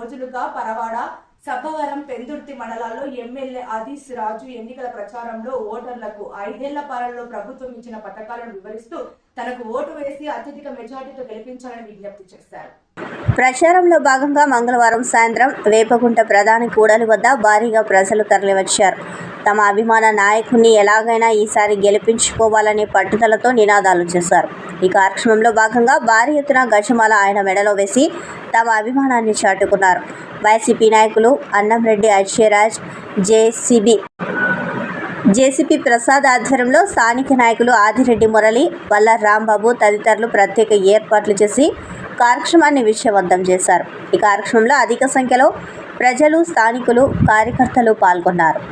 రోజులుగా పరవాడ, సబ్బవరం, పెందుర్తి మండలాల్లో ఎమ్మెల్యే ఆదిశ్ రాజు ఎన్నికల ప్రచారంలో ఓటర్లకు 5 ఏళ్ల పాలనలో ప్రభుత్వం ఇచ్చిన పథకాలను వివరిస్తూ తనకు ఓటు వేసి అత్యధిక మెజార్టీతో గెలిపించాలని విజ్ఞప్తి చేశారు. ప్రచారంలో భాగంగా మంగళవారం సాయంత్రం వేపగుంట ప్రధాని కూడలి వద్ద భారీగా ప్రజలు తరలివచ్చారు. తమ అభిమాన నాయకుడిని ఎలాగైనా ఈసారి గెలిపించుకోవాలనే పట్టుదలతో నినాదాలు చేశారు. ఈ కార్యక్రమంలో భాగంగా భారీ ఎత్తున గజమాల ఆయన మెడలో వేసి తమ అభిమానాన్ని చాటుకున్నారు. వైసీపీ నాయకులు అన్నంరెడ్డి అజయరాజ్, జేసీపీ ప్రసాద్ ఆధ్వర్యంలో స్థానిక నాయకులు ఆదిరెడ్డి మురళి, వల్ల రాంబాబు తదితరులు ప్రత్యేక ఏర్పాట్లు చేసి కార్యక్రమాన్ని విజయవంతం చేశారు. ఈ కార్యక్రమంలో అధిక సంఖ్యలో ప్రజలు, స్థానికులు, కార్యకర్తలు పాల్గొన్నారు.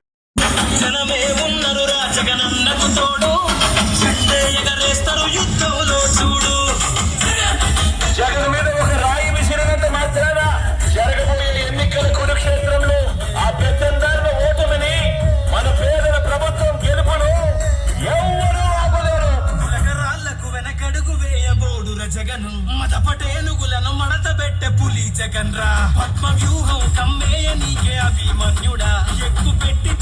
జగను మదపటేనుగులను మడతబెట్టె పులి జగన్ రా, పద్మ వ్యూహం కమ్మేయ నీకే అభిమన్యుడా, ఎక్కు పెట్టి